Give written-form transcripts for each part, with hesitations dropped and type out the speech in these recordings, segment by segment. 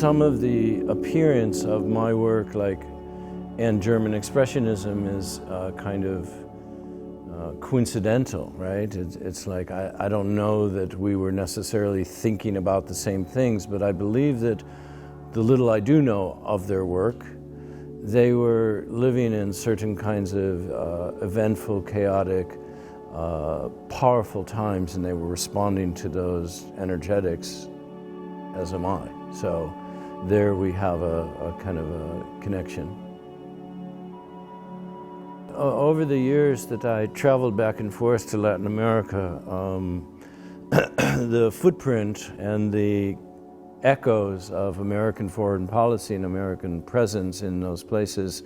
some of the appearance of my work, and German Expressionism, is kind of coincidental, right? It's like I don't know that we were necessarily thinking about the same things, but I believe that the little I do know of their work, they were living in certain kinds of eventful, chaotic, powerful times, and they were responding to those energetics, as am I. So there we have a kind of a connection. Over the years that I traveled back and forth to Latin America, the footprint and the echoes of American foreign policy and American presence in those places,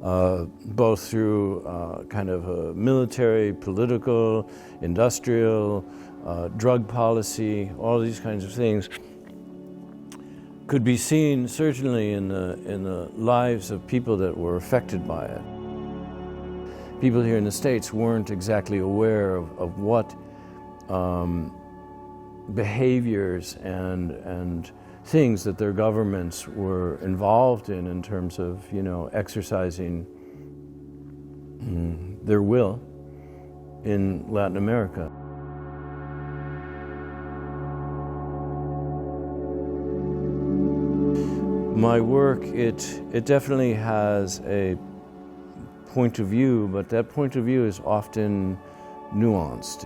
both through kind of a military, political, industrial, drug policy, all these kinds of things, could be seen certainly in the lives of people that were affected by it. People here in the States weren't exactly aware of what behaviors and things that their governments were involved in terms of, exercising their will in Latin America. My work, it definitely has a point of view, but that point of view is often nuanced.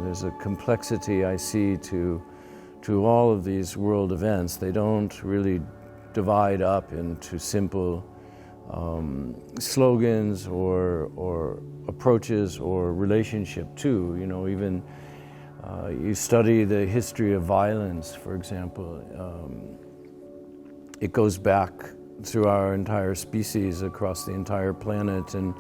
There's a complexity I see to all of these world events. They don't really divide up into simple slogans or approaches or relationship to. Even you study the history of violence, for example. It goes back through our entire species across the entire planet, and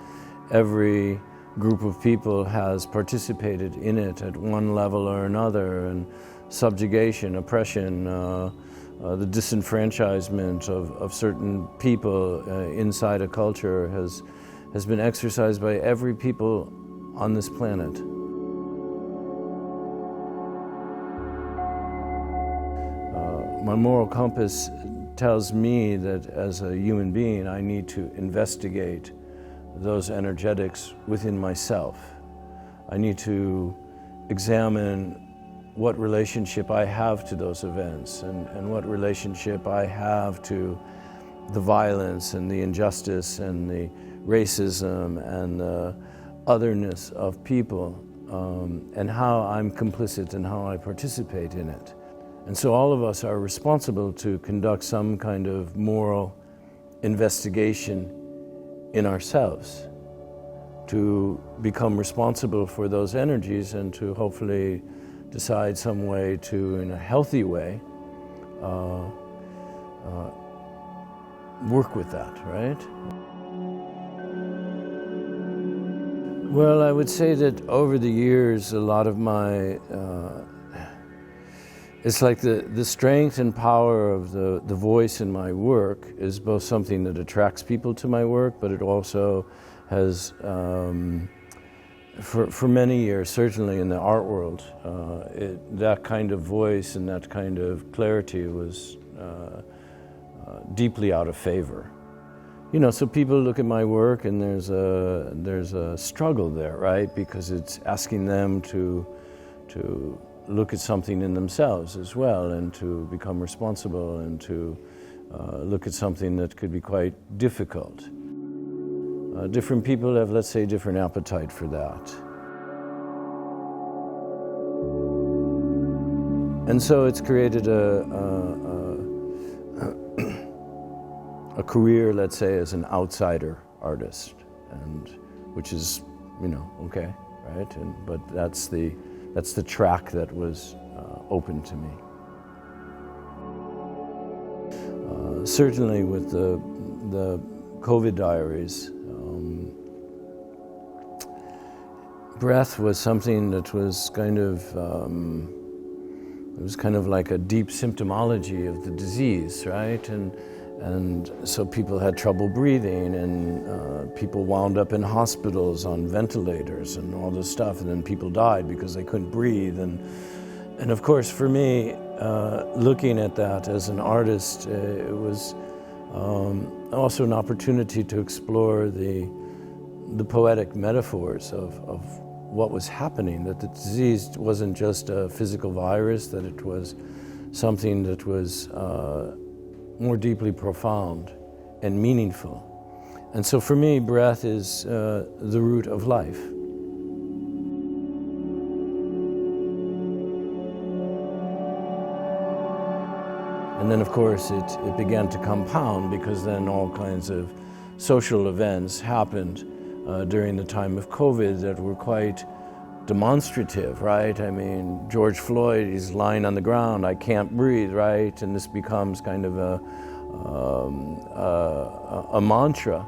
every group of people has participated in it at one level or another, and subjugation, oppression, the disenfranchisement of certain people inside a culture has been exercised by every people on this planet. My moral compass tells me that as a human being, I need to investigate those energetics within myself. I need to examine what relationship I have to those events and what relationship I have to the violence and the injustice and the racism and the otherness of people, and how I'm complicit and how I participate in it. And so all of us are responsible to conduct some kind of moral investigation in ourselves, to become responsible for those energies and to hopefully decide some way to, in a healthy way, work with that, right? Well, I would say that over the years, a lot of my it's like the strength and power of the voice in my work is both something that attracts people to my work, but it also has, for many years, certainly in the art world, that kind of voice and that kind of clarity was deeply out of favor. So people look at my work and there's a struggle there, right? Because it's asking them to look at something in themselves as well, and to become responsible, and to look at something that could be quite difficult. Different people have, let's say, different appetite for that. And so it's created a career, let's say, as an outsider artist, and which is, okay, right? But that's the track that was open to me. Certainly with the COVID diaries, breath was something that was kind of, it was kind of like a deep symptomology of the disease, right? And so people had trouble breathing, and people wound up in hospitals on ventilators and all this stuff, and then people died because they couldn't breathe. And of course, for me, looking at that as an artist, it was also an opportunity to explore the poetic metaphors of what was happening, that the disease wasn't just a physical virus, that it was something that was more deeply profound and meaningful. And so for me, breath is the root of life. And then, of course, it began to compound, because then all kinds of social events happened during the time of COVID that were quite demonstrative, right? I mean, George Floyd, he's lying on the ground, I can't breathe, right? And this becomes kind of a mantra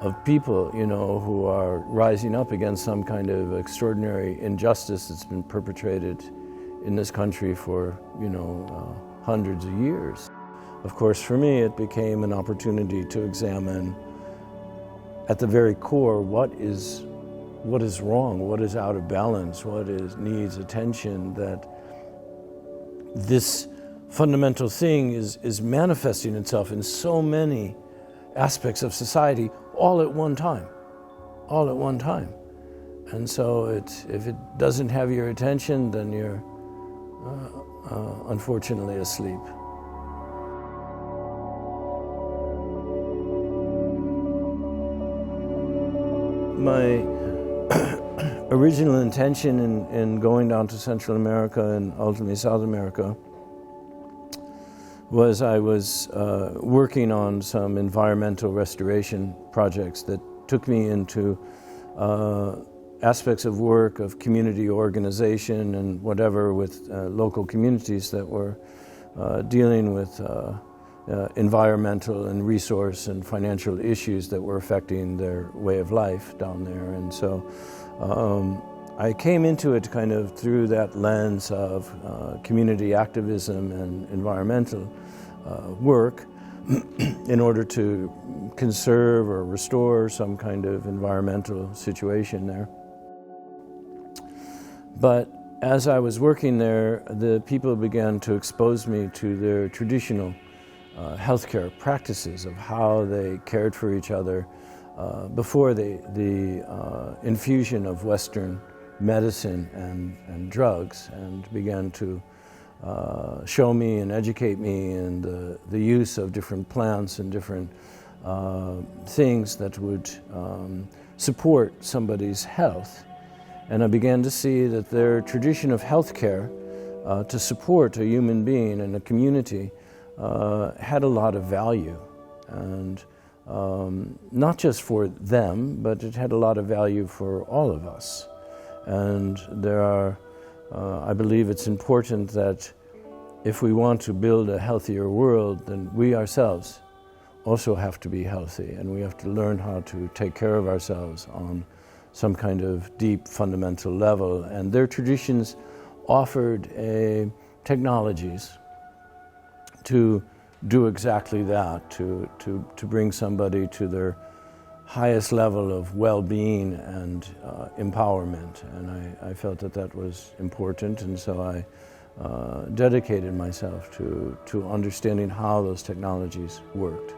of people, you know, who are rising up against some kind of extraordinary injustice that's been perpetrated in this country for, you know, hundreds of years. Of course, for me, it became an opportunity to examine at the very core what is wrong, what is out of balance, needs attention, that this fundamental thing is manifesting itself in so many aspects of society all at one time. And so if it doesn't have your attention, then you're unfortunately asleep. My original intention in going down to Central America and ultimately South America was I was working on some environmental restoration projects that took me into aspects of work of community organization and whatever with local communities that were dealing with environmental and resource and financial issues that were affecting their way of life down there. And so I came into it kind of through that lens of community activism and environmental work in order to conserve or restore some kind of environmental situation there. But as I was working there, the people began to expose me to their traditional healthcare practices of how they cared for each other before the infusion of Western medicine and drugs, and began to show me and educate me in the use of different plants and different things that would support somebody's health. And I began to see that their tradition of healthcare to support a human being and a community had a lot of value, and not just for them, but it had a lot of value for all of us. And there are, I believe it's important that if we want to build a healthier world, then we ourselves also have to be healthy, and we have to learn how to take care of ourselves on some kind of deep fundamental level. And their traditions offered technologies to do exactly that, to bring somebody to their highest level of well-being and empowerment. And I felt that that was important, and so I dedicated myself to understanding how those technologies worked.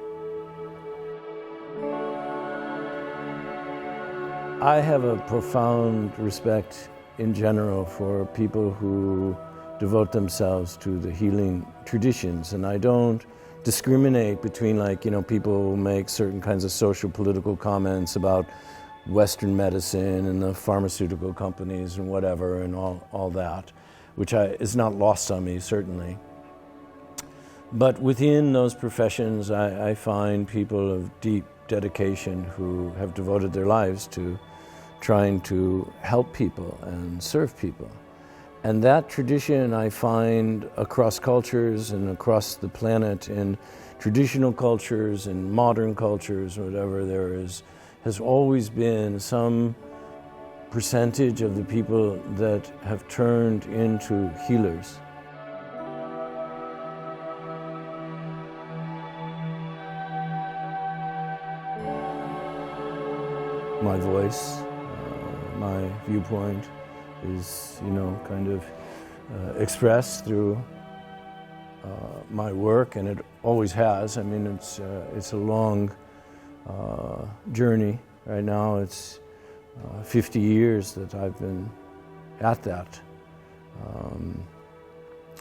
I have a profound respect in general for people who devote themselves to the healing traditions, and I don't discriminate between, like, you know, people who make certain kinds of social political comments about Western medicine and the pharmaceutical companies and whatever and all that, which is not lost on me, certainly. But within those professions, I find people of deep dedication who have devoted their lives to trying to help people and serve people. And that tradition I find across cultures and across the planet, in traditional cultures and modern cultures, whatever, has always been some percentage of the people that have turned into healers. My voice, my viewpoint is, you know, kind of expressed through my work, and it always has. I mean, it's a long journey. Right now, it's 50 years that I've been at that.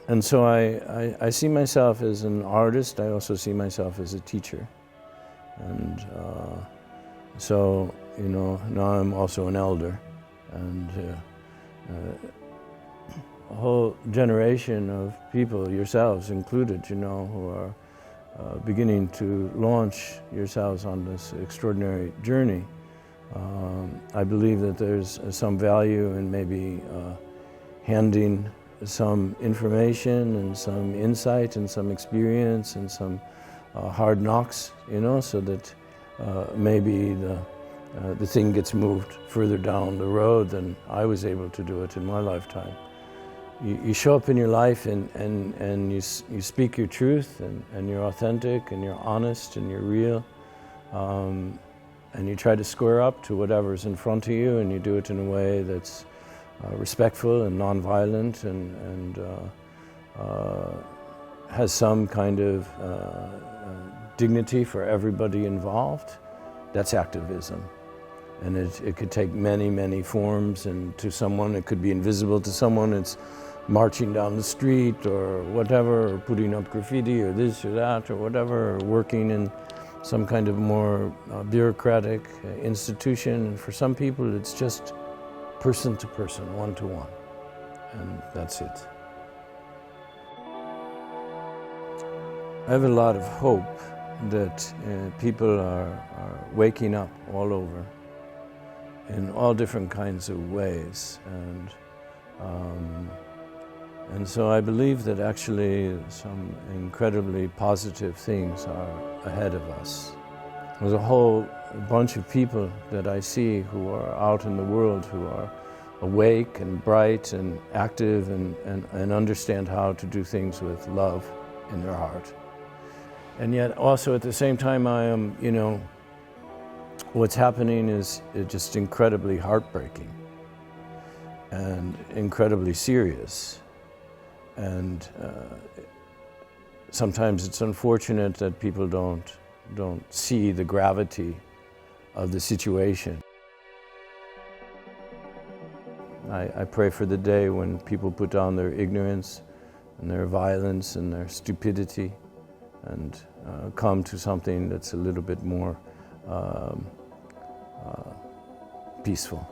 And so I see myself as an artist. I also see myself as a teacher. And so, you know, now I'm also an elder. And a whole generation of people, yourselves included, you know, who are beginning to launch yourselves on this extraordinary journey. I believe that there's some value in maybe handing some information and some insight and some experience and some hard knocks, you know, so that maybe the thing gets moved further down the road than I was able to do it in my lifetime. You show up in your life and you speak your truth and you're authentic and you're honest and you're real. And you try to square up to whatever's in front of you, and you do it in a way that's respectful and nonviolent and has some kind of dignity for everybody involved. That's activism. And it could take many, many forms, and to someone it could be invisible, to someone it's marching down the street or whatever, or putting up graffiti or this or that or whatever, or working in some kind of more bureaucratic institution. And for some people it's just person to person, one to one, and that's it. I have a lot of hope that people are waking up all over in all different kinds of ways, and so I believe that actually some incredibly positive things are ahead of us. There's a whole bunch of people that I see who are out in the world who are awake and bright and active and understand how to do things with love in their heart. And yet also at the same time I am, you know, what's happening is just incredibly heartbreaking and incredibly serious. And sometimes it's unfortunate that people don't see the gravity of the situation. I pray for the day when people put down their ignorance and their violence and their stupidity and come to something that's a little bit more peaceful.